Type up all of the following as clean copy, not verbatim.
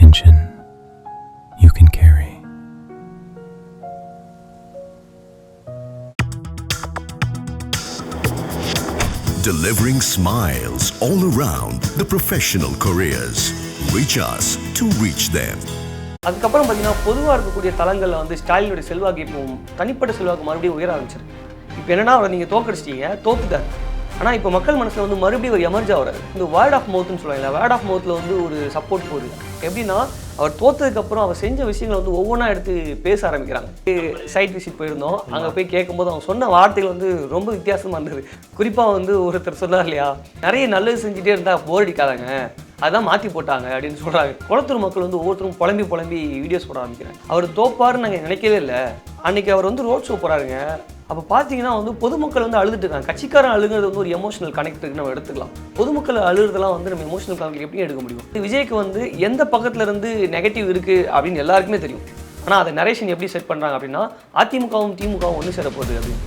tension you can carry. Delivering smiles all around the professional careers. Reach us to reach them. அதுக்கப்புறம் பார்த்தீங்கன்னா பொதுவாக இருக்கக்கூடிய தளங்களில் வந்து ஸ்டாலினுடைய செல்வாக்கு இப்போ தனிப்பட்ட செல்வாக்கு மறுபடியும் உயர ஆரம்பிச்சிருக்கு. இப்போ என்னன்னா அவரை நீங்கள் தோக்கடிச்சிட்டீங்க, தோத்துட்டார். ஆனால் இப்போ மக்கள் மனசில் வந்து மறுபடியும் ஒரு எமர்ஜ் ஆகிறாரு. இந்த வேர்ட் ஆஃப் மவுத்னு சொல்லுவாங்க. வேர்ட் ஆஃப் மவுத்தில் வந்து ஒரு சப்போர்ட் போகுது. எப்படின்னா அவர் தோத்ததுக்கப்புறம் அவர் செஞ்ச விஷயங்களை வந்து ஒவ்வொன்றா எடுத்து பேச ஆரம்பிக்கிறாங்க. சைட் விசிட் போயிருந்தோம், அங்கே போய் கேட்கும்போது அவங்க சொன்ன வார்த்தைகள் வந்து ரொம்ப வித்தியாசமாக இருந்தது. குறிப்பாக வந்து ஒருத்தர் சொன்னார் இல்லையா, நிறைய நல்லது செஞ்சுட்டே இருந்தால் போர் அடிக்காதாங்க, அதான் மாற்றி போட்டாங்க அப்படின்னு சொல்கிறாங்க. குளத்தூர் மக்கள் வந்து ஒவ்வொருத்தரும் புலம்பி வீடியோஸ் போட ஆரம்பிக்கிறாங்க. அவர் தோப்பாருன்னு நாங்கள் நினைக்கவே இல்லை. அன்றைக்கி அவர் வந்து ரோட் ஷோ போகிறாருங்க. அப்போ பார்த்தீங்கன்னா வந்து பொதுமக்கள் வந்து அழுதுட்டு இருக்காங்க. கட்சிக்காரன் அழுகிறது வந்து ஒரு எமோஷனல் கனெக்ட்டுக்கு நம்ம எடுத்துக்கலாம். பொதுமக்கள் அழுகிறதெல்லாம் வந்து நம்ம எமோஷனல் கனெக்ட் எப்படி எடுக்க முடியும்? விஜய்க்கு வந்து எந்த பக்கத்தில் இருந்து நெகட்டிவ் இருக்குது அப்படின்னு எல்லாருக்குமே தெரியும். ஆனால் அதை நரேஷன் எப்படி செட் பண்ணுறாங்க அப்படின்னா, அதிமுகவும் திமுகவும் ஒன்று சேரப்போகுது அப்படின்னு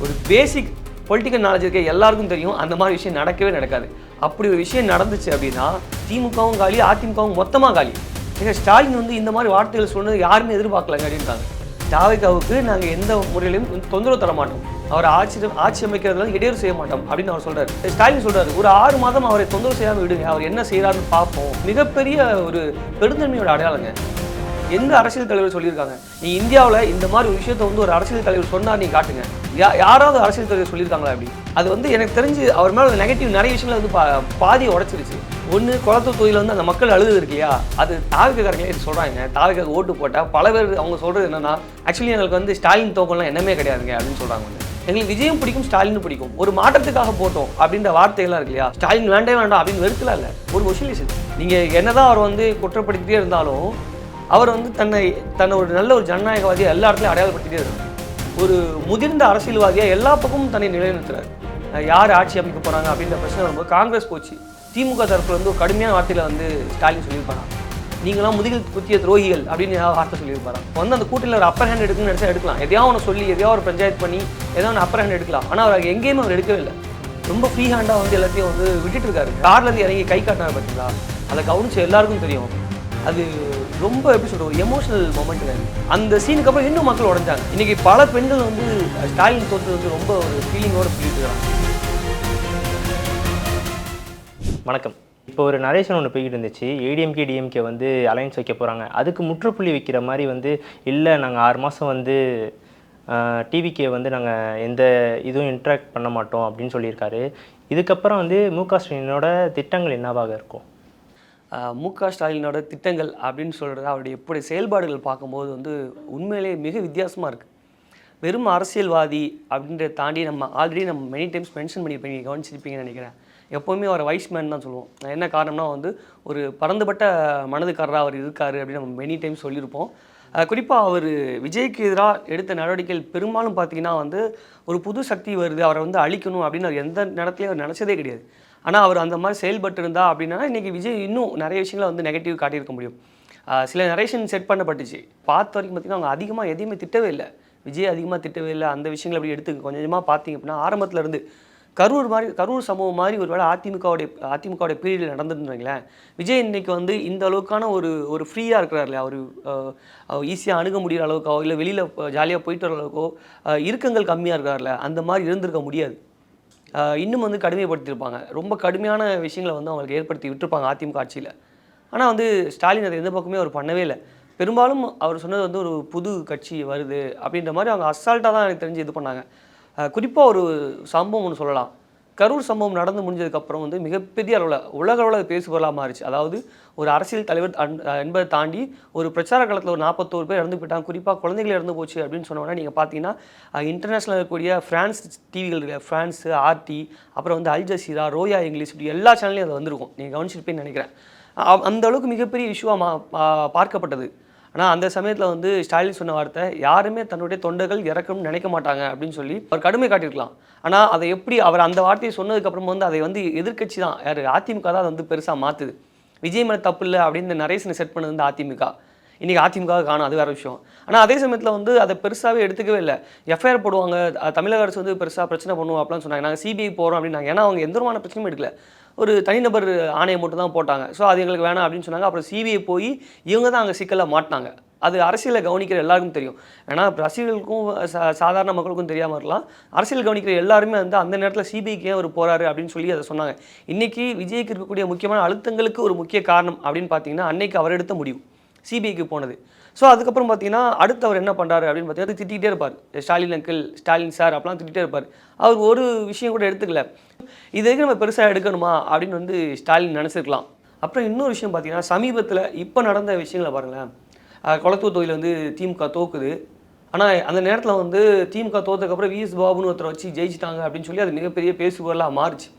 ஒரு பேசிக் பொலிட்டிக்கல் நாலேஜ் இருக்க எல்லாருக்கும் தெரியும். அந்த மாதிரி விஷயம் நடக்கவே நடக்காது. அப்படி ஒரு விஷயம் நடந்துச்சு அப்படின்னா திமுகவும் காலி, அதிமுகவும் மொத்தமாக காலி. ஏன்னா ஸ்டாலின் வந்து இந்த மாதிரி வார்த்தைகள் சொன்னது யாருமே எதிர்பார்க்கலங்க அப்படின்றாங்க. தாவேகாவுக்கு நாங்கள் எந்த முறையிலையும் தொந்தரவு தர மாட்டோம், அவர் ஆட்சி அமைக்கிறதுல இடையூறு செய்ய மாட்டோம் அப்படின்னு அவர் சொல்கிறார். ஸ்டாலின் சொல்கிறார், ஒரு 6 மாதம் அவரை தொந்தரவு செய்யாமல் விடுங்க, அவர் என்ன செய்கிறாருன்னு பார்ப்போம். மிகப்பெரிய ஒரு பெருந்தன்மையோட அடையாளங்க. எந்த அரசியல் தலைவர் சொல்லியிருக்காங்க? நீ இந்தியாவில் இந்த மாதிரி ஒரு விஷயத்தை வந்து ஒரு அரசியல் தலைவர் சொன்னார், நீ காட்டுங்க. யாராவது அரசியல் தலைவர் சொல்லியிருக்காங்களா அப்படி? அது வந்து எனக்கு தெரிஞ்சு அவர் மேலே நெகட்டிவ் நிறைய விஷயங்கள் வந்து பாதியை உடச்சிருச்சு. ஒன்று, குளத்தூர் தொகுதியில் வந்து அந்த மக்கள் அழுது இருக்கு இல்லையா, அது தாவேகாரங்களே இது சொல்கிறாங்க. தாவேகாவுக்கு ஓட்டு போட்டால் பல பேர் அவங்க சொல்கிறது என்னன்னா, ஆக்சுவலி எங்களுக்கு வந்து ஸ்டாலின் தோக்கம்லாம் என்னமே கிடையாதுங்க அப்படின்னு சொல்கிறாங்க. எங்களுக்கு விஜயும் பிடிக்கும், ஸ்டாலினும் பிடிக்கும், ஒரு மாற்றத்துக்காக போட்டோம் அப்படின்ற வார்த்தைகள்லாம் இருக்கு இல்லையா. ஸ்டாலின் வேண்டாம் அப்படின்னு வெறுக்கலாம் இல்லை, ஒரு ஒசிலேஷன். நீங்கள் என்னதான் அவர் வந்து குற்றப்படுத்திட்டே இருந்தாலும் அவர் வந்து தன்னை ஒரு நல்ல ஒரு ஜனநாயகவாதியாக எல்லா இடத்துலையும் அடையாளப்படுத்திட்டே இருக்காங்க. ஒரு முதிர்ந்த அரசியல்வாதியாக எல்லா பக்கமும் தன்னை நிலைநிறுத்துறாரு. யார் ஆட்சி அமைக்க போகிறாங்க அப்படின்ற பிரச்சனை வரும்போது காங்கிரஸ் போச்சு. திமுக தரப்பில் வந்து ஒரு கடுமையான வார்த்தையில் வந்து ஸ்டாலின் சொல்லியிருப்பாங்க, நீங்களாம் முதுகில் குத்திய துரோகிகள் அப்படின்னு ஏதாவது வார்த்தை சொல்லியிருப்பாங்க. வந்து அந்த கூட்டத்தில் ஒரு அப்பர் ஹேண்ட் எடுக்கணும்னு நினச்சா எடுக்கலாம். எதையாவது ஒன்று சொல்லி எதையாவது ஒரு பஞ்சாயத்து பண்ணி ஏதாவது ஒன்று அப்பர் ஹேண்ட் எடுக்கலாம். ஆனால் அவர் எங்கேயுமே அவர் எடுக்கவே இல்லை. ரொம்ப ஃப்ரீ ஹேண்டாக வந்து எல்லாத்தையும் வந்து விட்டுட்டு இருக்காரு. கார்லேருந்து இறங்கி கை காட்டினார் பார்த்தீங்களா, அதை கவனிச்சு எல்லாருக்கும் தெரியும். அது ரொம்ப எப்படி சொல்கிறோம், எமோஷனல் மொமெண்ட்டுங்க. அந்த சீனுக்கு அப்புறம் இன்னும் மக்கள் உடஞ்சாங்க. இன்றைக்கி பல பெண்கள் வந்து ஸ்டாலின் தோற்று வந்து ரொம்ப ஒரு ஃபீலிங்கோடு சொல்லிட்டு இருக்காங்க. வணக்கம். இப்போ ஒரு நரேஷன் ஒன்று போய்கிட்டு இருந்துச்சு, ஏடிஎம்கே டிஎம்கே வந்து அலைன்ஸ் வைக்க போகிறாங்க, அதுக்கு முற்றுப்புள்ளி வைக்கிற மாதிரி வந்து இல்லை நாங்கள் 6 மாதம் வந்து டிவிகே வந்து நாங்கள் எந்த இதுவும் இன்ட்ராக்ட் பண்ண மாட்டோம் அப்படின்னு சொல்லியிருக்காரு. இதுக்கப்புறம் வந்து முக ஸ்டாலினோட திட்டங்கள் என்னவாக இருக்கும்? முக ஸ்டாலினோட திட்டங்கள் அப்படின்னு சொல்கிறது, அவருடைய எப்படி செயல்பாடுகள் பார்க்கும்போது வந்து உண்மையிலே மிக வித்தியாசமாக இருக்குது. வெறும் அரசியல்வாதி அப்படின்றத தாண்டி நம்ம ஆல்ரெடி மெனி டைம்ஸ் மென்ஷன் பண்ணியிருப்பீங்க, நீங்கள் கவனிச்சிருப்பீங்கன்னு நினைக்கிறேன். எப்போவுமே அவரை வைஸ் மேன் தான் சொல்லுவோம். என்ன காரணம்னா வந்து ஒரு பரந்துபட்ட மனதுக்காரராக அவர் இருக்கார் அப்படின்னு நம்ம மெனி டைம்ஸ் சொல்லியிருப்போம். குறிப்பாக அவர் விஜய்க்கு எதிராக எடுத்த நடவடிக்கைகள் பெரும்பாலும் பார்த்திங்கன்னா வந்து ஒரு புது சக்தி வருது, அவரை வந்து அழிக்கணும் அப்படின்னு அவர் எந்த நேரத்துலையும் அவர் நினச்சதே கிடையாது. ஆனால் அவர் அந்த மாதிரி செயல்பட்டு இருந்தா அப்படின்னா இன்றைக்கி விஜய் இன்னும் நிறைய விஷயங்களை வந்து நெகட்டிவ் காட்டியிருக்க முடியும். சில நரேஷன் செட் பண்ணப்பட்டுச்சு. பார்த்த வரைக்கும் பார்த்திங்கன்னா அவங்க அதிகமாக எதையுமே திட்டவே இல்லை, விஜய் அதிகமாக திட்டவே இல்லை. அந்த விஷயங்களை அப்படி எடுத்து கொஞ்சம் கொஞ்சமாக பார்த்திங்க அப்படின்னா ஆரம்பத்தில் இருந்து கரூர் சம்பவம் மாதிரி ஒரு வேளை அதிமுகவுடைய பீரியடில் நடந்துருந்தீங்களேன், விஜய் இன்றைக்கி வந்து இந்த அளவுக்கான ஒரு ஃப்ரீயாக இருக்கிறார் இல்லையா, ஒரு ஈஸியாக அணுக முடிகிற அளவுக்கோ இல்லை வெளியில் ஜாலியாக போயிட்டு வர அளவுக்கோ இறுக்கங்கள் கம்மியாக இருக்கிறார்ல, அந்த மாதிரி இருந்திருக்க முடியாது. இன்னும் வந்து கடுமைப்படுத்தியிருப்பாங்க. ரொம்ப கடுமையான விஷயங்களை வந்து அவங்களுக்கு ஏற்படுத்தி விட்டுருப்பாங்க அதிமுக ஆட்சியில். ஆனால் வந்து ஸ்டாலின் அதை எந்த பக்கமே அவர் பண்ணவே இல்லை. பெரும்பாலும் அவர் சொன்னது வந்து ஒரு புது கட்சி வருது அப்படின்ற மாதிரி அவங்க அசால்ட்டாக தான் எனக்கு தெரிஞ்சு இது பண்ணாங்க. குறிப்பாக ஒரு சம்பவம் ஒன்று சொல்லலாம். கரூர் சம்பவம் நடந்து முடிஞ்சதுக்கப்புறம் வந்து மிகப்பெரிய அளவில் உலக அளவில் பேசுபொருளாக மாறிச்சு. அதாவது ஒரு அரசியல் தலைவர் என்பதை தாண்டி ஒரு பிரச்சார காலத்தில் ஒரு 41 பேர் இறந்து போயிட்டாங்க, குறிப்பாக குழந்தைகள் இறந்து போச்சு அப்படின்னு சொன்னோன்னா நீங்கள் பார்த்தீங்கன்னா இன்டர்நேஷ்னல் இருக்கக்கூடிய ஃப்ரான்ஸ் டிவிகள் இருக்குது, ஃப்ரான்ஸு, ஆர்டி, அப்புறம் வந்து அல் ஜசீரா, ரோயா இங்கிலீஷ், இப்படி எல்லா சேனல்லையும் அது வந்திருக்கும். நீங்கள் கவனிச்சிருப்பேன்னு நினைக்கிறேன். அந்த அளவுக்கு மிகப்பெரிய இஷ்யூவாக பார்க்கப்பட்டது. ஆனால் அந்த சமயத்தில் வந்து ஸ்டாலின் சொன்ன வார்த்தை, யாருமே தன்னுடைய தொண்டர்கள் இறக்கணும்னு நினைக்க மாட்டாங்க அப்படின்னு சொல்லி அவர் கடுமை காட்டியிருக்கலாம். ஆனால் அதை எப்படி அவர் அந்த வார்த்தையை சொன்னதுக்கப்புறம் வந்து அதை வந்து எதிர்க்கட்சி தான், யார் அதிமுக தான் அதை வந்து பெருசாக மாற்றுது. விஜய் மேலே தப்பு இல்லை அப்படின்னு நரேஷனை செட் பண்ணது வந்து அதிமுக. இன்றைக்கி அதிமுக காணும், அது வேறு விஷயம். ஆனால் அதே சமயத்தில் வந்து அதை பெருசாகவே எடுத்துக்கவே இல்லை. எஃப்ஐஆர் போடுவாங்க, தமிழக அரசு வந்து பெருசாக பிரச்சனை பண்ணுவோம் அப்படிலாம் சொன்னாங்க. நாங்கள் சிபிஐ போகிறோம் அப்படின்னாங்க. ஏன்னா அவங்க எந்த விதமான பிரச்சனையும் எடுக்கல. ஒரு தனிநபர் ஆணையம் மட்டும் தான் போட்டாங்க. ஸோ அது எங்களுக்கு வேணாம் அப்படின்னு சொன்னாங்க. அப்புறம் சிபிஐ போய் இவங்க தான் அங்கே சிக்கலில் மாட்டினாங்க. அது அரசியலை கவனிக்கிற எல்லாருக்கும் தெரியும். ஏன்னா ரசிகர்களுக்கும் சாதாரண மக்களுக்கும் தெரியாமல் இருக்கலாம். அரசியல் கவனிக்கிற எல்லாருமே வந்து அந்த நேரத்தில் சிபிஐக்கு ஏன் அவர் போகிறாரு அப்படின்னு சொல்லி அதை சொன்னாங்க. இன்றைக்கி விஜய்க்கு இருக்கக்கூடிய முக்கியமான அழுத்தங்களுக்கு ஒரு முக்கிய காரணம் அப்படின்னு பார்த்தீங்கன்னா அன்னைக்கு அவர் எடுத்த முடிவு சிபிஐக்கு போனது. ஸோ அதுக்கப்புறம் பார்த்தீங்கன்னா அடுத்து அவர் என்ன பண்ணுறாரு அப்படின்னு பார்த்தீங்கன்னா திட்டிகிட்டே இருப்பார். ஸ்டாலின் அங்கிள், ஸ்டாலின் சார் அப்படிலாம் திட்டிகிட்டே இருப்பார். அவர் ஒரு விஷயம் கூட எடுத்துக்கல. இது வரைக்கும் நம்ம பெருசாக எடுக்கணுமா அப்படின்னு வந்து ஸ்டாலின் நினச்சிருக்கலாம். அப்புறம் இன்னொரு விஷயம் பார்த்தீங்கன்னா சமீபத்தில் இப்போ நடந்த விஷயங்களை பாருங்களேன். கொளத்தூர் தொகுதியில் வந்து திமுக தோக்குது. ஆனால் அந்த நேரத்தில் வந்து திமுக தோத்ததுக்கப்புறம் விஎஸ் பாபுன்னு ஒருத்தரை வச்சு ஜெயிச்சிட்டாங்க அப்படின்னு சொல்லி அது மிகப்பெரிய பேசுபொருளாக மாறுச்சு.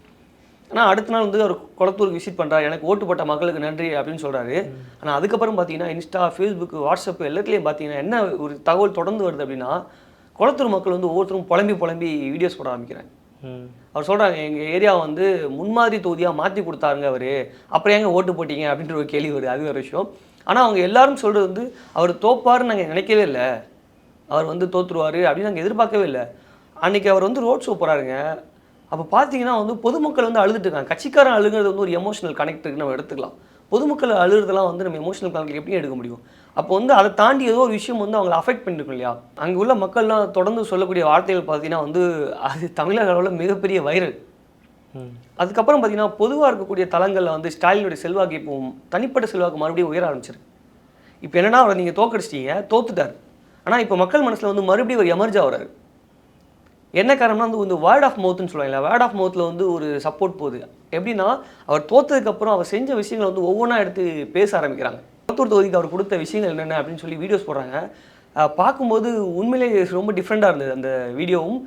ஆனால் அடுத்த நாள் வந்து அவர் கொளத்தூருக்கு விசிட் பண்ணுறாரு. எனக்கு ஓட்டு போட்ட மக்களுக்கு நன்றி அப்படின்னு சொல்கிறாரு. ஆனால் அதுக்கப்புறம் பார்த்தீங்கன்னா இன்ஸ்டா, ஃபேஸ்புக், வாட்ஸ்அப் எல்லாத்துலேயும் பார்த்தீங்கன்னா என்ன ஒரு தகவல் தொடர்ந்து வருது அப்படின்னா கொளத்தூர் மக்கள் வந்து ஒவ்வொருத்தரும் புலம்பி வீடியோஸ் போட ஆரம்பிக்கிறாங்க. அவர் சொல்கிறாங்க, எங்கள் ஏரியா வந்து முன்மாதிரி தொகுதியாக மாற்றி கொடுத்தாருங்க அவர், அப்புறம் எங்கே ஓட்டு போட்டிங்க அப்படின்ற ஒரு கேள்வி வருது. அது ஒரு விஷயம். ஆனால் அவங்க எல்லாரும் சொல்கிறது வந்து அவர் தோப்பாருன்னு நாங்கள் நினைக்கவே இல்லை, அவர் வந்து தோற்றுருவார் அப்படின்னு நாங்கள் எதிர்பார்க்கவே இல்லை. அன்றைக்கி அவர் வந்து ரோட் ஷோ போகிறாருங்க. அப்போ பார்த்தீங்கன்னா வந்து பொதுமக்கள் வந்து அழுதுட்டு இருக்காங்க. கட்சிக்காரன் அழுகிறது வந்து ஒரு எமோஷனல் கனெக்ட் நம்ம எடுத்துக்கலாம். பொதுமக்கள் அழுகிறதெல்லாம் வந்து நம்ம எமோஷனல் கனெக்ட் எப்படி எடுக்க முடியும்? அப்போ வந்து அதை தாண்டி ஏதோ ஒரு விஷயம் வந்து அவங்களை அஃபெக்ட் பண்ணிருக்கும் இல்லையா? அங்கே உள்ள மக்கள்லாம் தொடர்ந்து சொல்லக்கூடிய வார்த்தைகள் பார்த்தீங்கன்னா வந்து அது தமிழக அளவில் மிகப்பெரிய வைரல். அதுக்கப்புறம் பார்த்தீங்கன்னா பொதுவாக இருக்கக்கூடிய தளங்களில் வந்து ஸ்டாலினுடைய செல்வாக்கு இப்போ தனிப்பட்ட செல்வாக்கு மறுபடியும் உயர ஆரம்பிச்சிருக்கு. இப்போ என்னன்னா அவரை நீங்கள் தோக்கடிச்சிட்டீங்க, தோத்துட்டார். ஆனால் இப்போ மக்கள் மனசில் வந்து மறுபடியும் ஒரு எமர்ஜ் ஆகிறாரு. என்ன காரணம்னா வந்து இந்த வேர்ட் ஆஃப் மவுத்னு சொல்லுவாங்க. வேர்ட் ஆஃப் மவுத்தில் வந்து ஒரு சப்போர்ட் போகுது. எப்படின்னா அவர் தோற்றதுக்கப்புறம் அவர் செஞ்ச விஷயங்களை வந்து ஒவ்வொன்றா எடுத்து பேச ஆரம்பிக்கிறாங்க. கொளத்தூர் தொகுதிக்கு அவர் கொடுத்த விஷயங்கள் என்னென்ன அப்படின்னு சொல்லி வீடியோஸ் போடுறாங்க. பார்க்கும்போது உண்மையிலேயே ரொம்ப டிஃப்ரெண்ட்டாக இருந்தது அந்த வீடியோவும்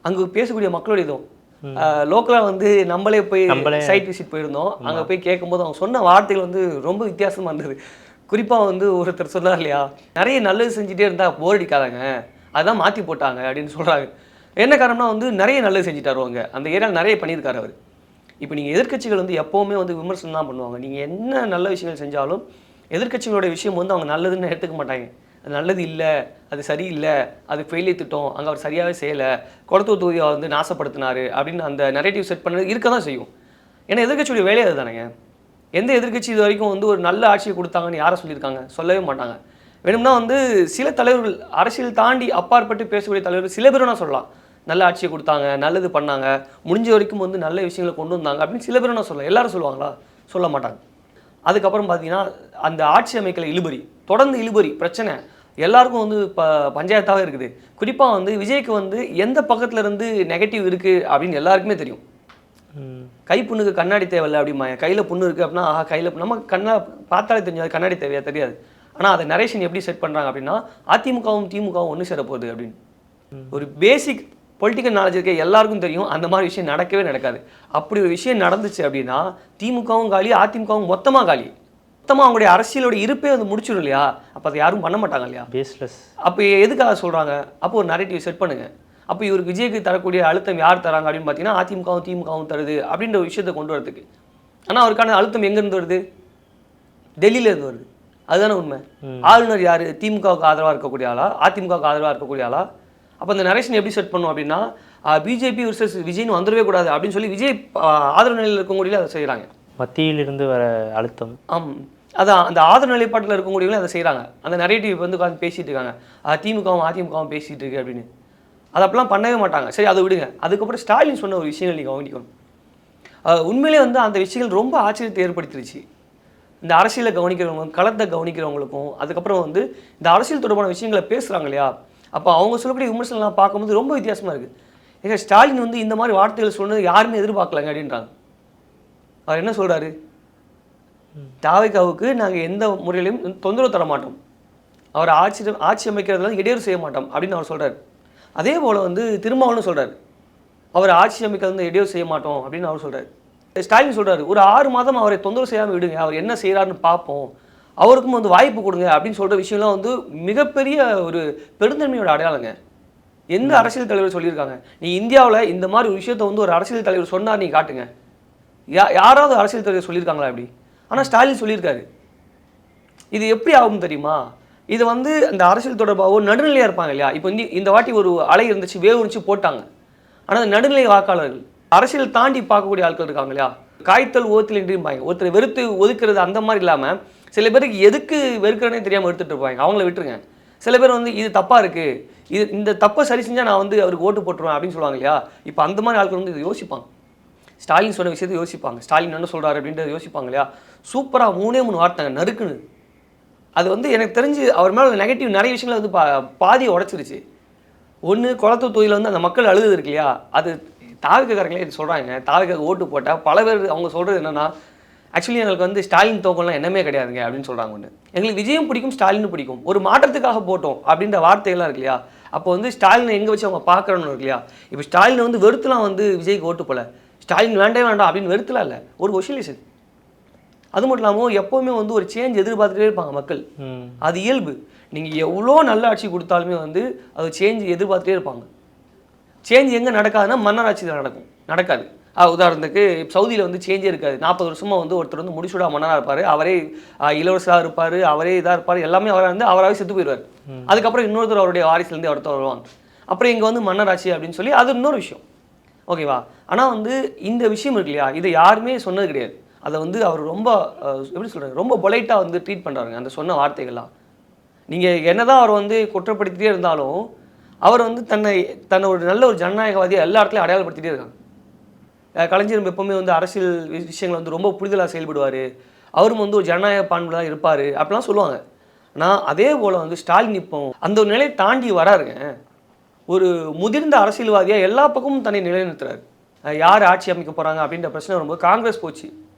அங்கே பேசக்கூடிய மக்களுடைய இதுவும். லோக்கலாக வந்து நம்மளே போய் சைட் விசிட் போயிருந்தோம். அங்கே போய் கேட்கும்போது அவங்க சொன்ன வார்த்தைகள் வந்து ரொம்ப வித்தியாசமாக இருந்தது. குறிப்பாக வந்து ஒருத்தர் சொன்னார் இல்லையா, நிறைய நல்லது செஞ்சுட்டே இருந்தால் போர் அடிக்காதாங்க, அதான் மாற்றி போட்டாங்க அப்படின்னு சொல்கிறாங்க. என்ன காரணம்னா வந்து நிறைய நல்லது செஞ்சுட்டாரு அவங்க அந்த ஏரியாவில் நிறைய பண்ணியிருக்காரு அவர். இப்போ நீங்கள் எதிர்க்கட்சிகள் வந்து எப்போவுமே வந்து விமர்சனம் தான் பண்ணுவாங்க. நீங்கள் என்ன நல்ல விஷயங்கள் செஞ்சாலும் எதிர்க்கட்சிகளோட விஷயம் வந்து அவங்க நல்லதுன்னு எடுத்துக்க மாட்டாங்க. அது நல்லது இல்லை, அது சரியில்லை, அது ஃபெயிலியர் திட்டம், அங்கே அவர் சரியாகவே செய்யலை, கொளத்தூர் தொகுதியை வந்து நாசப்படுத்தினார் அப்படின்னு அந்த நெரேட்டிவ் செட் பண்ணது இருக்க தான் செய்யும். ஏன்னா எதிர்க்கட்சியோட வேலையை அது தானேங்க. எந்த எதிர்க்கட்சி இது வரைக்கும் வந்து ஒரு நல்ல ஆட்சியை கொடுத்தாங்கன்னு யாரை சொல்லியிருக்காங்க? சொல்லவே மாட்டாங்க. வேணும்னா வந்து சில தலைவர்கள் அரசியல் தாண்டி அப்பாற்பட்டு பேசக்கூடிய தலைவர்கள் சில பேரும் நான் சொல்லலாம், நல்ல ஆட்சியை கொடுத்தாங்க, நல்லது பண்ணாங்க, முடிஞ்ச வரைக்கும் வந்து நல்ல விஷயங்களை கொண்டு வந்தாங்க அப்படின்னு சில பேரும் நான் சொல்லலாம். எல்லாரும் சொல்லுவாங்களா? சொல்ல மாட்டாங்க. அதுக்கப்புறம் பார்த்தீங்கன்னா அந்த ஆட்சி அமைக்கல இழுபறி, தொடர்ந்து இழுபறி பிரச்சனை எல்லாருக்கும் வந்து பஞ்சாயத்தாகவே இருக்குது. குறிப்பாக வந்து விஜய்க்கு வந்து எந்த பக்கத்தில் இருந்து நெகட்டிவ் இருக்குது அப்படின்னு எல்லாருக்குமே தெரியும். கை புண்ணுக்கு கண்ணாடி தேவையில்லை அப்படிமா. கையில் புண்ணு இருக்குது அப்படின்னா கையில் நம்ம கண்ணா பார்த்தாலே தெரியாது, கண்ணாடி தேவையா தெரியாது. ஆனால் அதை நரேஷன் எப்படி செட் பண்ணுறாங்க அப்படின்னா அதிமுகவும் திமுகவும் ஒன்று சேர போகுது அப்படின்னு. ஒரு பேசிக் பொலிட்டிக்கல் நாலேஜ் இருக்க எல்லாருக்கும் தெரியும் அந்த மாதிரி விஷயம் நடக்கவே நடக்காது. அப்படி ஒரு விஷயம் நடந்துச்சு அப்படின்னா திமுகவும் காலி, அதிமுகவும் மொத்தமாக காலி, மொத்தமாக அவங்களுடைய அரசியலோட இருப்பே வந்து முடிச்சிடும் இல்லையா? அப்போ அதை யாரும் பண்ண மாட்டாங்க இல்லையா? பேஸ்லெஸ். அப்போ எதுக்காக சொல்கிறாங்க? அப்போ ஒரு நரேட்டிவ் செட் பண்ணுங்க. அப்போ இவருக்கு விஜய்க்கு தரக்கூடிய அழுத்தம் யார் தராங்க அப்படின்னு பார்த்தீங்கன்னா அதிமுகவும் திமுகவும் தருது அப்படின்ற ஒரு விஷயத்தை கொண்டு வரதுக்கு. ஆனால் அவருக்கான அழுத்தம் எங்கேருந்து வருது? டெல்லியிலேருந்து வருது. அதுதானே உண்மை. ஆளுநர் யார்? திமுகவுக்கு ஆதரவாக இருக்கக்கூடிய ஆளா, அதிமுகவுக்கு ஆதரவாக இருக்கக்கூடிய ஆளா? அப்போ அந்த நரேஷன் எப்படி செட் பண்ணும் அப்படின்னா பிஜேபி வர்சஸ் விஜய்னு வந்துடவே கூடாது அப்படின்னு சொல்லி விஜய் ஆதரவு நிலையில் இருக்கக்கூடிய அதை செய்கிறாங்க. மத்தியிலிருந்து வர அழுத்தம். அதான் அந்த ஆதரவு நிலைப்பாட்டில் இருக்கக்கூடியவங்களும் அதை செய்கிறாங்க. அந்த நரேட்டிவ் வந்து உட்காந்து பேசிகிட்டு இருக்காங்க, திமுகவும் அதிமுகவும் பேசிகிட்டு இருக்கு அப்படின்னு. அது அப்படிலாம் பண்ணவே மாட்டாங்க. சரி, அதை விடுங்க. அதுக்கப்புறம் ஸ்டாலின் சொன்ன ஒரு விஷயங்கள் நீங்கள் கவனிக்கணும். உண்மையிலே வந்து அந்த விஷயங்கள் ரொம்ப ஆச்சரியத்தை ஏற்படுத்திருச்சு இந்த அரசியலை கவனிக்கிறவங்க, களத்தை கவனிக்கிறவங்களுக்கும். அதுக்கப்புறம் வந்து இந்த அரசியல் தொடர்பான விஷயங்களை பேசுகிறாங்க இல்லையா, அப்போ அவங்க சொல்லக்கூடிய விமர்சனம்லாம் பார்க்கும்போது ரொம்ப வித்தியாசமாக இருக்குது. ஏங்க ஸ்டாலின் வந்து இந்த மாதிரி வார்த்தைகள் சொன்னது யாருமே எதிர்பார்க்கலங்க அப்படின்றாங்க. அவர் என்ன சொல்கிறாரு? தாவேகாவுக்கு நாங்கள் எந்த முறையிலையும் தொந்தரவு தர மாட்டோம், அவர் ஆட்சி அமைக்கிறதுல இடையூறு செய்ய மாட்டோம் அப்படின்னு அவர் சொல்கிறார். அதே போல் வந்து திருமாவளவன் சொல்கிறார், அவர் ஆட்சி அமைக்கிறது வந்து இடையூறு செய்ய மாட்டோம் அப்படின்னு அவர் சொல்கிறார். ஸ்டாலின் சொல்கிறார், ஒரு 6 மாதம் அவரை தொந்தரவு செய்யாமல் விடுங்க, அவர் என்ன செய்கிறாருன்னு பார்ப்போம், அவருக்கும் வந்து வாய்ப்பு கொடுங்க அப்படின்னு சொல்கிற விஷயம்லாம் வந்து மிகப்பெரிய ஒரு பெருந்தன்மையோட அடையாளங்க. எந்த அரசியல் தலைவர் சொல்லியிருக்காங்க? நீ இந்தியாவில் இந்த மாதிரி ஒரு விஷயத்தை வந்து ஒரு அரசியல் தலைவர் சொன்னார், நீ காட்டுங்க. யாராவது அரசியல் தலைவர் சொல்லியிருக்காங்களா அப்படி? ஆனால் ஸ்டாலின் சொல்லியிருக்காரு. இது எப்படி ஆகும் தெரியுமா? இது வந்து அந்த அரசியல் தொடர்பாக நடுநிலையாக இருப்பாங்க இல்லையா? இப்போ இந்த வாட்டி ஒரு அலை இருந்துச்சு, வேவ் இருந்துச்சு, போட்டாங்க. ஆனால் நடுநிலை வாக்காளர்கள், அரசியல் தாண்டி பார்க்கக்கூடிய ஆட்கள் இருக்காங்க இல்லையா, காய்த்தல் ஓத்தில் இருப்பாங்க. ஒருத்தர் வெறுத்து ஒதுக்குறது அந்த மாதிரி இல்லாமல் சில பேருக்கு எதுக்கு வெறுக்கிறனே தெரியாமல் எடுத்துகிட்டு இருப்பாங்க. அவங்கள விட்டுருங்க. சில பேர் வந்து இது தப்பாக இருக்குது, இந்த தப்பை சரி செஞ்சால் நான் வந்து அவருக்கு ஓட்டு போட்டுருவேன் அப்படின்னு சொல்லுவாங்க இல்லையா. இப்போ அந்த மாதிரி ஆட்கள் வந்து இதை யோசிப்பாங்க. ஸ்டாலின் சொன்ன விஷயத்தை யோசிப்பாங்க. ஸ்டாலின் என்ன சொல்கிறாரு அப்படின்றத யோசிப்பாங்க இல்லையா. சூப்பராக 3 வார்த்தைங்க நறுக்குன்னு. அது வந்து எனக்கு தெரிஞ்சு அவர் மேலே நெகட்டிவ் நிறைய விஷயங்களை வந்து பாதியை உடச்சிருச்சு. ஒன்று குளத்தூர் தொகுதியில் வந்து அந்த மக்கள் அழுது இருக்கு இல்லையா, அது தாவிக்காரங்களே இது சொல்கிறாங்க. தாவிக்காக ஓட்டு போட்டால் பல பேர் அவங்க சொல்கிறது என்னென்னா, ஆக்சுவலி எங்களுக்கு வந்து ஸ்டாலின் தோக்கம்லாம் என்னமே கிடையாதுங்க அப்படின்னு சொல்கிறாங்க. ஒன்று எங்களுக்கு விஜயும் பிடிக்கும், ஸ்டாலினும் பிடிக்கும், ஒரு மாற்றத்துக்காக போட்டோம் அப்படின்ற வார்த்தைகள்லாம் இருக்கு இல்லையா. அப்போ வந்து ஸ்டாலினை எங்கே வச்சு அவங்க பார்க்குறோன்னு இருக்கு இல்லையா. இப்போ ஸ்டாலினை வந்து வெறுத்துலாம் வந்து விஜய்க்கு ஓட்டு போல, ஸ்டாலின் வேண்டாம் அப்படின்னு வெறுத்துலாம் இல்லை, ஒரு ஒசிலேஷன். அது மட்டும் இல்லாமல் எப்போவுமே வந்து ஒரு சேஞ்ச் எதிர்பார்த்துட்டே இருப்பாங்க மக்கள். அது இயல்பு. நீங்கள் எவ்வளோ நல்ல ஆட்சி கொடுத்தாலுமே வந்து அது சேஞ்ச் எதிர்பார்த்துட்டே இருப்பாங்க. சேஞ்ச் எங்கே நடக்காதுன்னா மன்னராட்சி தான் நடக்காது. உதாரணத்துக்கு சவுதியில் வந்து சேஞ்சே இருக்காது. 40 வருஷமாக வந்து ஒருத்தர் வந்து முடிசூடா மன்னராக இருப்பார், அவரே இளவரசராக இருப்பார், அவரே இதாக இருப்பார், எல்லாமே அவராக இருந்து அவராகவே செத்து போயிடுவார். அதுக்கப்புறம் இன்னொருத்தர் அவருடைய வாரிசுலேருந்து ஒருத்தர் வருவாங்க. அப்புறம் இங்கே வந்து மன்னராட்சி அப்படின்னு சொல்லி அது இன்னொரு விஷயம், ஓகேவா. ஆனால் வந்து இந்த விஷயம் இருக்கு இல்லையா, இதை யாருமே சொன்னது கிடையாது. அதை வந்து அவர் ரொம்ப எப்படி சொல்கிறாரு, ரொம்ப பொலைட்டாக வந்து ட்ரீட் பண்ணுறாருங்க அந்த சொன்ன வார்த்தைகள்லாம். நீங்கள் என்னதான் அவர் வந்து குற்றப்படுத்திட்டே இருந்தாலும் அவர் வந்து தன்னை ஒரு நல்ல ஒரு ஜனநாயகவாதியாக எல்லா இடத்துலையும் அடையாளப்படுத்திட்டே இருக்காங்க. கலைஞர் எப்பவுமே வந்து அரசியல் விஷயங்கள் வந்து ரொம்ப புரிதலாக செயல்படுவார், அவரும் வந்து ஒரு ஜனநாயக பான்பில் தான் இருப்பார் அப்படிலாம் சொல்லுவாங்க. ஆனால் அதே போல் வந்து ஸ்டாலின் இப்போ அந்த ஒரு நிலையை தாண்டி வராருங்க. ஒரு முதிர்ந்த அரசியல்வாதியாக எல்லா பக்கமும் தன்னை நிலைநிறுத்துறாரு. யார் ஆட்சி அமைக்க போகிறாங்க அப்படின்ற பிரச்சனை வரும்போது காங்கிரஸ் போச்சு,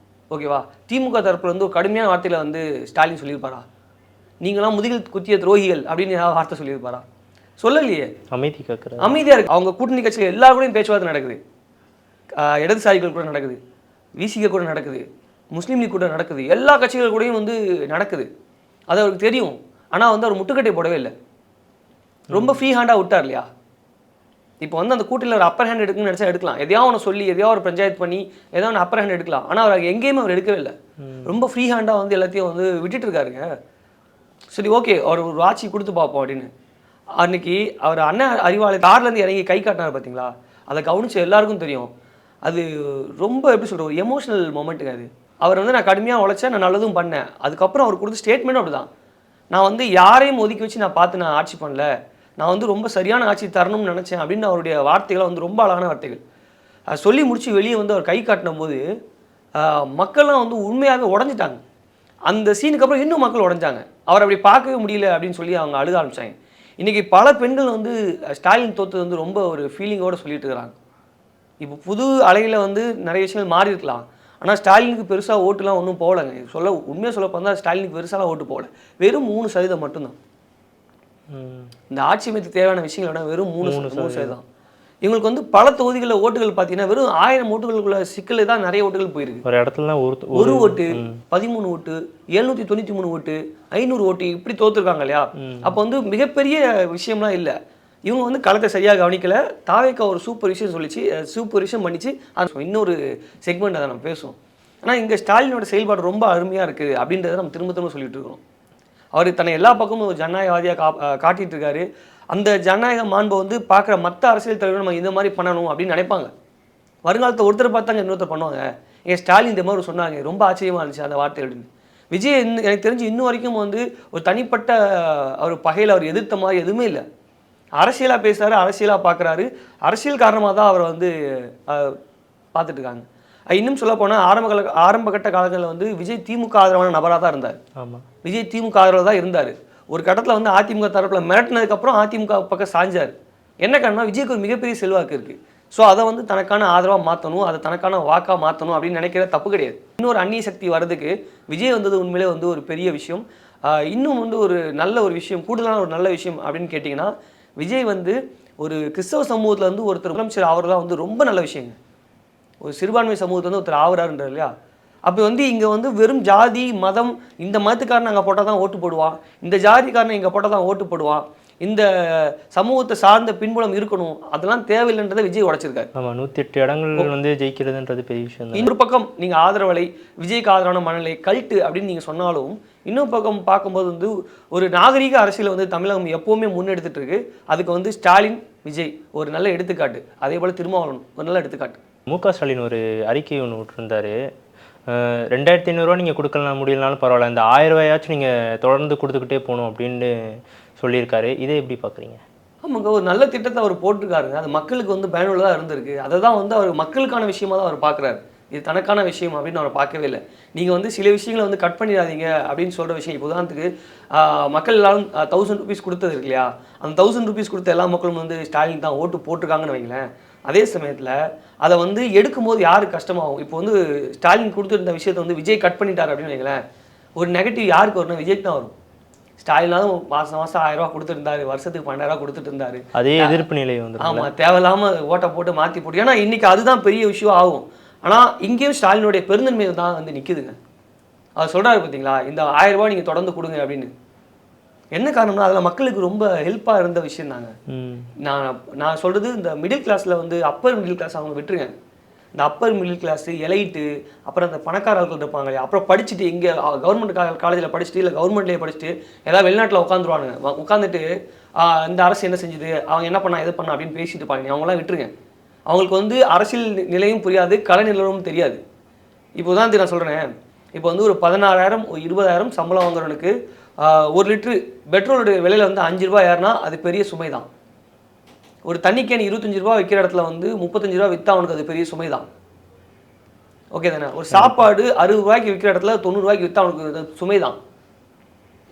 ஓகேவா. திமுக தரப்பில் வந்து ஒரு கடுமையான வார்த்தையில் வந்து ஸ்டாலின் சொல்லியிருப்பாரா, நீங்களாம் முதுகில் குத்திய துரோகிகள் அப்படின்னு ஏதாவது வார்த்தை சொல்லியிருப்பாரா? சொல்லலையே. அமைதியாக இருக்கு. அவங்க கூட்டணி கட்சிகள் எல்லா கூடயும் பேச்சுவார்த்தை நடக்குது. இடதுசாரிகள் கூட நடக்குது, விசிக கூட நடக்குது, முஸ்லீம் லீக் கூட நடக்குது, எல்லா கட்சிகள் கூடயும் வந்து நடக்குது. அது அவருக்கு தெரியும். ஆனால் வந்து அவர் முட்டுக்கட்டை போடவே இல்லை, ரொம்ப ஃப்ரீ ஹேண்டாக விட்டார் இல்லையா. இப்போ வந்து அந்த கூட்டணியில் ஒரு அப்பர் ஹேண்ட் எடுக்குன்னு நினச்சா எடுக்கலாம், எதையாவது ஒன்று சொல்லி எதையாவது ஒரு பஞ்சாயத்து பண்ணி ஏதாவது ஒன்று அப்பர் ஹேண்ட் எடுக்கலாம். ஆனால் அவர் எங்கேயுமே அவர் எடுக்கவே இல்லை, ரொம்ப ஃப்ரீ ஹேண்டாக வந்து எல்லாத்தையும் வந்து விட்டுட்டு இருக்காருங்க. சரி ஓகே, அவர் ஒரு ஆட்சி கொடுத்து பார்ப்போம் அப்படின்னு. அன்னைக்கு அவர் அண்ணன் அறிவாலயம் கார்லேருந்து இறங்கி கை காட்டினார் பார்த்தீங்களா, அதை கவனிச்சு எல்லாருக்கும் தெரியும். அது ரொம்ப எப்படி சொல்கிற ஒரு எமோஷனல் மொமெண்ட்டுங்க அது. அவர் வந்து நான் கடுமையாக உழைச்சேன், நான் நல்லதும் பண்ணேன். அதுக்கப்புறம் அவர் கொடுத்த ஸ்டேட்மெண்ட்டும் அப்படி தான். நான் வந்து யாரையும் ஒதுக்கி வச்சு நான் பார்த்து நான் ஆட்சி பண்ணல, நான் வந்து ரொம்ப சரியான ஆட்சி தரணும்னு நினச்சேன் அப்படின்னு அவருடைய வார்த்தைகளை வந்து ரொம்ப அழகான வார்த்தைகள். சொல்லி முடித்து வெளியே வந்து அவர் கை காட்டின போது மக்கள்லாம் வந்து உண்மையாகவே உடஞ்சிட்டாங்க. அந்த சீனுக்கு அப்புறம் இன்னும் மக்கள் உடஞ்சாங்க. அவர் அப்படி பார்க்கவே முடியல அப்படின்னு சொல்லி அவங்க அழுக ஆரம்பித்தாங்க. இன்றைக்கி பல பெண்கள் வந்து ஸ்டாலின் தோற்று வந்து ரொம்ப ஒரு ஃபீலிங்கோடு சொல்லிட்டு இருக்கிறாங்க. இப்போ புது அலையில் வந்து நிறைய விஷயங்கள் மாறி இருக்கலாம், ஆனால் ஸ்டாலினுக்கு பெருசாக ஓட்டுலாம் ஒன்றும் போகலைங்க. உண்மையாக சொல்ல போனால் ஸ்டாலினுக்கு பெருசாலாம் ஓட்டு போகல, வெறும் 3% மட்டும்தான். இந்த ஆட்சி அமைத்து தேவையான விஷயங்களோட வெறும் 3% தான். இவங்களுக்கு வந்து பல தொகுதிகளில் ஓட்டுகள் பார்த்தீங்கன்னா வெறும் 1000 ஓட்டுகளுக்குள்ள சிக்கல் தான் நிறைய ஓட்டுகள் போயிருக்கு. ஒரு இடத்துல ஒரு ஓட்டு 13 ஓட்டு 793 ஓட்டு 500 ஓட்டு இப்படி தோத்துருக்காங்க இல்லையா. அப்போ வந்து மிகப்பெரிய விஷயம்லாம் இல்லை. இவங்க வந்து களத்தை சரியாக கவனிக்கல. தாவேக்கா ஒரு சூப்பர் விஷயம் சொல்லிச்சு, சூப்பர் விஷயம் பண்ணிச்சு. அது இன்னொரு செக்மெண்ட் அதை நம்ம பேசுவோம். ஆனால் இங்கே ஸ்டாலினோட செயல்பாடு ரொம்ப அருமையாக இருக்குது அப்படின்றத நம்ம திரும்ப திரும்ப சொல்லிட்டு இருக்கோம். அவர் தன்னை எல்லா பக்கமும் ஒரு ஜனநாயகவாதியாக காட்டிகிட்டு இருக்காரு. அந்த ஜனநாயக மாண்பை வந்து பார்க்குற மற்ற அரசியல் தலைவர்கள் நம்ம இந்த மாதிரி பண்ணணும் அப்படின்னு நினைப்பாங்க. வருங்காலத்தை ஒருத்தர் பார்த்தாங்க இன்னொருத்தர் பண்ணுவாங்க. ஏன் ஸ்டாலின் இந்த மாதிரி சொன்னாங்க, ரொம்ப ஆச்சரியமாக இருந்துச்சு அந்த வார்த்தை அப்படின்னு. விஜய் எனக்கு தெரிஞ்சு இன்னும் வரைக்கும் வந்து ஒரு தனிப்பட்ட அவர் பகையில் அவர் எதிர்த்த மாதிரி எதுவுமே இல்லை. அரசியலாக பேசுகிறாரு, அரசியலாக பார்க்குறாரு. அரசியல் காரணமாக தான் அவரை வந்து பார்த்துட்டு இருக்காங்க. இன்னும் சொல்ல போனால் ஆரம்பகட்ட காலங்களில் வந்து விஜய் திமுக ஆதரவான நபராக தான் இருந்தார். ஆமாம், விஜய் திமுக ஆதரவாக தான் இருந்தார். ஒரு கட்டத்தில் வந்து அதிமுக தரப்பில் மிரட்டினதுக்கப்புறம் அதிமுக பக்கம் சாஞ்சார். என்ன காரணம்னா விஜய்க்கு ஒரு மிகப்பெரிய செல்வாக்கு இருக்குது. ஸோ அதை வந்து தனக்கான ஆதரவாக மாற்றணும், அதை தனக்கான வாக்காக மாற்றணும் அப்படின்னு நினைக்கிற தப்பு கிடையாது. இன்னொரு அந்நிய சக்தி வர்றதுக்கு விஜய் வந்தது உண்மையிலே வந்து ஒரு பெரிய விஷயம். இன்னும் வந்து ஒரு நல்ல ஒரு விஷயம், கூடுதலான ஒரு நல்ல விஷயம் அப்படின்னு கேட்டிங்கன்னா, விஜய் வந்து ஒரு கிறிஸ்தவ சமூகத்தில் வந்து ஒருத்தர் முதலமைச்சர் ஆகிறதா வந்து ரொம்ப நல்ல விஷயங்க. ஒரு சிறுபான்மை சமூகத்தில் வந்து ஒருத்தர் ஆகிறாருன்றார் இல்லையா. அப்போ வந்து இங்கே வந்து வெறும் ஜாதி மதம், இந்த மதத்துக்காரன் அங்கே போட்டால் தான் ஓட்டு போடுவான், இந்த ஜாதிக்காரனை இங்கே போட்டால் தான் ஓட்டு போடுவான், இந்த சமூகத்தை சார்ந்த பின்புலம் இருக்கணும், அதெல்லாம் தேவையில்லைன்றதை விஜய் உடைச்சிருக்காரு. ஆமாம், 108 இடங்கள் வந்து ஜெயிக்கிறதுன்றது பெரிய விஷயம். இன்னொரு பக்கம் நீங்கள் ஆதரவலை விஜய்க்கு ஆதரவான மனநிலை கல்ட்டு அப்படின்னு நீங்கள் சொன்னாலும், இன்னொரு பக்கம் பார்க்கும்போது வந்து ஒரு நாகரீக அரசியலை வந்து தமிழகம் எப்போவுமே முன்னெடுத்துட்டு இருக்கு. அதுக்கு வந்து ஸ்டாலின் விஜய் ஒரு நல்ல எடுத்துக்காட்டு, அதே போல் திருமாவளவன் ஒரு நல்ல எடுத்துக்காட்டு. மு.க. ஸ்டாலின் ஒரு அறிக்கை ஒன்று விட்டுருந்தாரு. 2500 நீங்கள் கொடுக்கலாம் முடியலனாலும் பரவாயில்ல, இந்த 1000 ரூபாயாச்சும் நீங்கள் தொடர்ந்து கொடுத்துக்கிட்டே போகணும் அப்படின்னு சொல்லியிருக்காரு. இதை எப்படி பார்க்குறீங்க? ஆமாங்க, ஒரு நல்ல திட்டத்தை அவர் போட்டிருக்காருங்க. அது மக்களுக்கு வந்து பயனுள்ளதாக இருந்திருக்கு. அதை தான் வந்து அவர் மக்களுக்கான விஷயமா தான் அவர் பார்க்குறாரு. இது தனக்கான விஷயம் அப்படின்னு அவர் பார்க்கவே இல்லை. நீங்கள் வந்து சில விஷயங்களை வந்து கட் பண்ணிடாதீங்க அப்படின்னு சொல்கிற விஷயம். இப்போ உதாரணத்துக்கு மக்கள் எல்லாரும் 1000 ருபீஸ் கொடுத்தது இருக்கு இல்லையா, அந்த 1000 ருபீஸ் கொடுத்த எல்லா மக்களும் வந்து ஸ்டாலின் தான் ஓட்டு போட்டிருக்காங்கன்னு வைங்களேன். அதே சமயத்தில் அதை வந்து எடுக்கும்போது யாருக்கு கஷ்டமாகும்? இப்போ வந்து ஸ்டாலின் கொடுத்துருந்த விஷயத்தை வந்து விஜய் கட் பண்ணிட்டார் அப்படின்னு வைங்களேன், ஒரு நெகட்டிவ் யாருக்கு வரும்னா விஜய்க்கு தான் வரும். ஸ்டாலினாலும் மாதம் 1000 ரூபா கொடுத்துருந்தாரு, வருஷத்துக்கு 12,000 ரூபா கொடுத்துட்டு இருந்தாரு. அதே எதிர்ப்பு நிலை வந்து. ஆமாம், தேவையில்லாமல் ஓட்டை போட்டு மாற்றி போட்டு. ஏன்னா இன்றைக்கி அதுதான் பெரிய விஷயம் ஆகும். ஆனால் இங்கேயும் ஸ்டாலினுடைய பெருந்தன்மை தான் வந்து நிற்குதுங்க. அவர் சொல்கிறாரு பார்த்தீங்களா, இந்த 1000 ரூபா நீங்கள் தொடர்ந்து கொடுங்க அப்படின்னு. என்ன காரணம்னா அதில் மக்களுக்கு ரொம்ப ஹெல்ப்பாக இருந்த விஷயம் தாங்க. நான் சொல்கிறது இந்த மிடில் கிளாஸில் வந்து அப்பர் மிடில் கிளாஸ் அவங்க விட்டுருங்க. இந்த அப்பர் மிடில் கிளாஸு, எலைட்டு, அப்புறம் அந்த பணக்காரர்கள் இருப்பாங்க இல்லையா, அப்புறம் படிச்சுட்டு இங்கே கவர்மெண்ட் காலேஜில் படிச்சுட்டு இல்லை கவர்மெண்ட்லேயே படிச்சுட்டு ஏதாவது வெளிநாட்டில் உட்காந்துருவானுங்க. உட்காந்துட்டு இந்த அரசு என்ன செஞ்சுது, அவங்க என்ன பண்ணா எது பண்ணா அப்படின்னு பேசிட்டு இருப்பாங்க. அவங்களாம் விட்டுருங்க. அவங்களுக்கு வந்து அரசியல் நிலையும் புரியாது, கலை நிலவும் தெரியாது. இப்போ தான் நான் சொல்கிறேன், இப்போ வந்து ஒரு 16,000 20,000 சம்பளம் வாங்குறவனுக்கு 1 லிட்ரு பெட்ரோலுடைய விலையில் வந்து 5 ரூபா ஏறினா அது பெரிய சுமை தான். ஒரு தண்ணி கேன் 25 ரூபா விற்கிற இடத்துல வந்து 35 ரூபா விற்றா அவனுக்கு அது பெரிய சுமை தான். ஓகே தானே? ஒரு சாப்பாடு 60 ரூபாய்க்கு விற்கிற இடத்துல 90 ரூபாய்க்கு விற்றா அவனுக்கு சுமை தான்.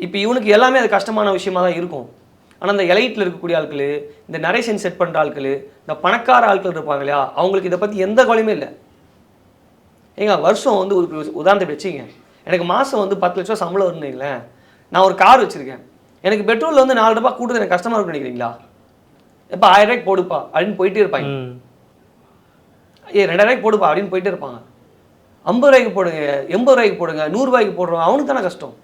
இப்போ இவனுக்கு எல்லாமே அது கஷ்டமான விஷயமா தான் இருக்கும். ஆனால் இந்த எலைட்டில் இருக்கக்கூடிய ஆட்கள், இந்த நரேஷன் செட் பண்ணுற ஆட்கள், இந்த பணக்கார ஆட்கள் இருப்பாங்க இல்லையா, அவங்களுக்கு இதை பற்றி எந்த கவலையுமே இல்லை. ஏங்க வருஷம் வந்து ஒரு உதாரணத்தை வச்சுங்க, எனக்கு மாதம் வந்து 10 லட்சம் சம்பளம் வருங்களேன், நான் ஒரு கார் வச்சுருக்கேன், எனக்கு பெட்ரோலில் வந்து 4 ரூபாய் கூடுதல் எனக்கு கஷ்டமாக இருக்குன்னு நினைக்கிறீங்களா? எப்போ 1000 ரூபாய்க்கு போடுப்பா அப்படின்னு போயிட்டே இருப்பாங்க. 2000 ரூபாய்க்கு போடுப்பா அப்படின்னு போயிட்டே இருப்பாங்க. 50 ரூபாய்க்கு போடுங்க, 80 ரூபாய்க்கு போடுங்க, 100 ரூபாய்க்கு போடுறோம், அவனுக்கு தானே கஷ்டம்.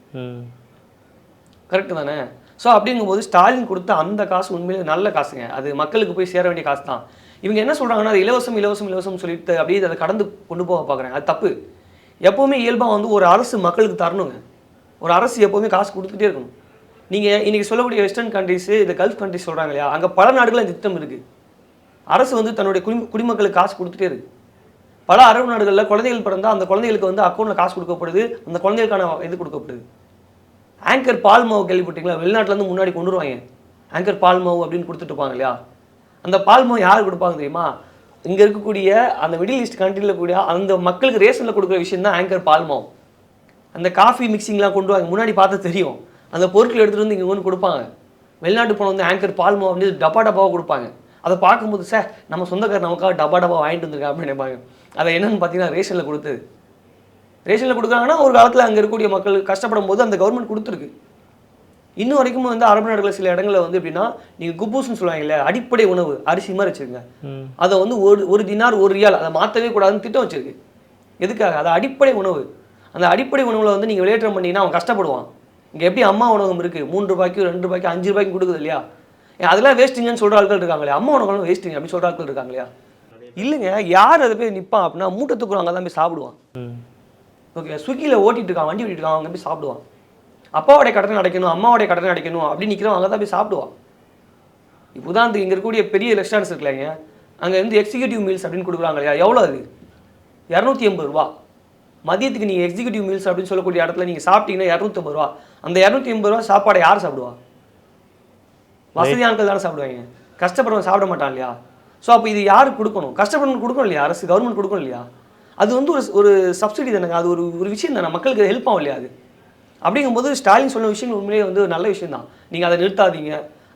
கரெக்டு தானே? ஸோ அப்படிங்கும்போது ஸ்டாலின் கொடுத்த அந்த காசு உண்மையிலே நல்ல காசுங்க. அது மக்களுக்கு போய் சேர வேண்டிய காசு தான். இவங்க என்ன சொல்கிறாங்கன்னா, அது இலவசம் சொல்லிட்டு அப்படியே அதை கடந்து கொண்டு போக பார்க்குறாங்க. அது தப்பு. எப்போவுமே இயல்பாக வந்து ஒரு அரசு மக்களுக்கு தரணுங்க. ஒரு அரசு எப்போவுமே காசு கொடுத்துட்டே இருக்கணும். நீங்கள் இன்றைக்கி சொல்லக்கூடிய வெஸ்டர்ன் கண்ட்ரிஸு, இந்த கல்ஃப் கண்ட்ரிஸ் சொல்கிறாங்க இல்லையா, அங்கே பல நாடுகளில் இந்த திட்டம் இருக்குது. அரசு வந்து தன்னுடைய குடிமக்களுக்கு காசு கொடுத்துட்டே இருக்குது. பல அரபு நாடுகளில் குழந்தைகள் பிறந்தால் அந்த குழந்தைகளுக்கு வந்து அக்கௌண்ட்டில் காசு கொடுக்கப்படுது, அந்த குழந்தைகளுக்கான இது கொடுக்கப்படுது. ஆங்கர் பால் மாவு கேள்விப்பட்டீங்களா? வெளிநாட்டிலேருந்து முன்னாடி கொண்டு வருவாங்க. ஆங்கர் பால் மாவு அப்படின்னு கொடுத்துட்டு இருப்பாங்க இல்லையா, அந்த பால் மாவு யார் கொடுப்பாங்க தெரியுமா? இங்கே இருக்கக்கூடிய அந்த மிடில் ஈஸ்ட் கண்ட்ரியில் கூடிய அந்த மக்களுக்கு ரேஷனில் கொடுக்குற விஷயம் தான் ஆங்கர் பால் மாவு. அந்த காஃபி மிக்சிங்லாம் கொண்டு வாங்க, முன்னாடி பார்த்தா தெரியும். அந்த பொருட்கள் எடுத்துகிட்டு வந்து இங்கே ஒன்று கொடுப்பாங்க. வெளிநாட்டு போன வந்து ஆங்கர் பால் மாவு வந்து டப்பாவாக கொடுப்பாங்க. அதை பார்க்கும்போது சார் நம்ம சொந்தக்காரர் நமக்காக டப்பாவாக வாங்கிட்டு வந்துருக்கா அப்படின்னு நினைப்பாங்க. அதை என்னென்னு பார்த்தீங்கன்னா ரேஷனில் கொடுத்தது. ரேஷனில் கொடுக்குறாங்கன்னா ஒரு காலத்தில் அங்கே இருக்கக்கூடிய மக்கள் கஷ்டப்படும் போது அந்த கவர்மெண்ட் கொடுத்துருக்கு. இன்னும் வரைக்கும் வந்து அரபு நாடுகளில் சில இடங்களில் வந்து எப்படின்னா, நீங்கள் குப்பூஸ்ன்னு சொல்லுவாங்கல்ல, அடிப்படை உணவு அரிசி மாதிரி வச்சுருங்க, அதை வந்து ஒரு தினார் 1 ரியால் அதை மாற்றவே கூடாதுன்னு திட்டம் வச்சுருக்கு. எதுக்காக? அது அடிப்படை உணவு. அந்த அடிப்படை உணவில் வந்து நீங்கள் விளையாட்டம் பண்ணிங்கன்னா அவன் கஷ்டப்படுவான். இங்கே எப்படி அம்மா உணவகம் இருக்குது, 3 ரூபாய்க்கு 2 ரூபாய்க்கு 5 ரூபாய்க்கு கொடுக்குது இல்லையா, அதெல்லாம் வேஸ்ட்டுங்கன்னு சொல்கிற ஆட்கள் இருக்காங்களே, அம்மா உணவகம் வேஸ்ட்டுங்க அப்படின்னு சொல்கிற ஆட்கள் இருக்காங்க இல்லையா. இல்லைங்க, யார் அதை போய் நிற்பான் அப்படின்னா மூட்டை தூக்குறவங்க தான் போய் சாப்பிடுவான். ஓகே, ஸ்விக்கியில் ஓட்டிகிட்டு இருக்கான், வண்டி ஓட்டிட்டு இருக்கான், அவங்க போய் சாப்பிடுவான். அப்பாவோடைய கடனை அடைக்கணும், அம்மாவோடைய கடனை அடைக்கணும் அப்படின்னு நிற்கிறவங்க அங்கே தான் போய் சாப்பிடுவான். இப்போ உதாரணத்துக்கு இங்கே இருக்கக்கூடிய பெரிய ரெஸ்டாரண்ட்ஸ் இருக்குல்லைங்க, அங்கே வந்து எக்ஸிக்யூட்டிவ் மீல்ஸ் அப்படின்னு கொடுக்குறாங்க இல்லையா, எவ்வளோ அது? 280 ரூபா. மதியத்துக்கு நீங்கள் எக்ஸிக்யூட்டிவ் மீல்ஸ் அப்படின்னு சொல்லக்கூடிய இடத்துல நீங்கள் சாப்பிட்டீங்கன்னா 250 ரூபா. அந்த 280 ரூபா சாப்பாடை யார் சாப்பிடுவா? வசதியானர்கள் தானே சாப்பிடுவாங்க, கஷ்டப்படுறவங்க சாப்பிட மாட்டான் இல்லையா. ஸோ அப்போ இது யாருக்கு கொடுக்கணும்? கஷ்டப்படுறவங்க கொடுக்கணும் இல்லையா, அரசு கவர்மெண்ட் கொடுக்கணும் இல்லையா. அது வந்து ஒரு சப்சிடி தானேங்க, அது ஒரு விஷயம் தானே, மக்களுக்கு ஹெல்ப் ஆகும் இல்லையா. அது அப்படிங்கும்போது ஸ்டாலின் சொன்ன விஷயங்கள் உண்மையிலேயே வந்து ஒரு நல்ல விஷயம் தான். நீங்கள் அதை நிறுத்தாதீங்க.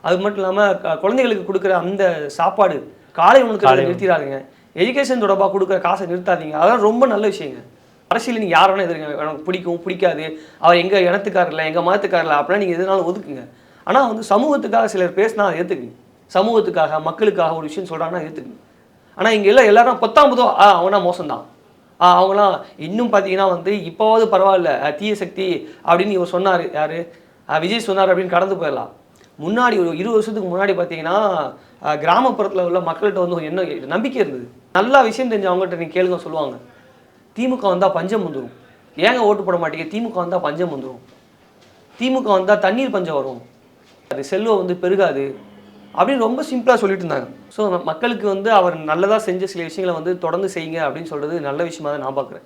அது மட்டும் இல்லாமல் குழந்தைகளுக்கு கொடுக்குற அந்த சாப்பாடு காலை உணவுக்கு நிறுத்திடாதீங்க. எஜுகேஷன் தொடர்பாக கொடுக்குற காசை நிறுத்தாதீங்க. அதெல்லாம் ரொம்ப நல்ல விஷயங்க. அரசியல் நீங்கள் யார் வேணால் எதிர்க்க, எனக்கு பிடிக்கும் பிடிக்காது, அவர் எங்கள் இனத்துக்காரில்லை எங்கள் மதத்துக்காரில்லை அப்படின்னா நீங்கள் எதுனாலும் ஒதுக்குங்க. ஆனால் வந்து சமூகத்துக்காக சிலர் பேசினா அதை ஏற்றுக்குங்க. சமூகத்துக்காக மக்களுக்காக ஒரு விஷயம் சொல்கிறாங்கன்னா ஏற்றுக்குங்க. ஆனால் இங்கே எல்லாரும் 10 அவனா மோசம்தான், அவங்களாம் இன்னும் பார்த்தீங்கன்னா வந்து இப்போவாவது பரவாயில்ல தீய சக்தி அப்படின்னு இவர் சொன்னார், யார் விஜய் சொன்னார் அப்படின்னு கடந்து போயிடலாம். முன்னாடி ஒரு 20 வருஷத்துக்கு முன்னாடி பார்த்தீங்கன்னா கிராமப்புறத்தில் உள்ள மக்கள்கிட்ட வந்து என்ன நம்பிக்கை இருந்தது. நல்லா விஷயம் தெரிஞ்சவங்கள்ட்ட நீங்கள் கேளுங்க, சொல்லுவாங்க திமுக வந்தால் பஞ்சம் வந்துடும், ஏங்க ஓட்டு போட மாட்டீங்க, திமுக வந்தால் பஞ்சம் வந்துடும், திமுக வந்தால் தண்ணீர் பஞ்சம் வரும், அது செல்வம் வந்து பெருகாது, அப்படின்னு ரொம்ப சிம்பிளாக சொல்லிட்டு இருந்தாங்க. ஸோ மக்களுக்கு வந்து அவர் நல்லதாக செஞ்ச சில விஷயங்களை வந்து தொடர்ந்து செய்யுங்க அப்படின்னு சொல்கிறது நல்ல விஷயமாக தான் நான் பார்க்குறேன்.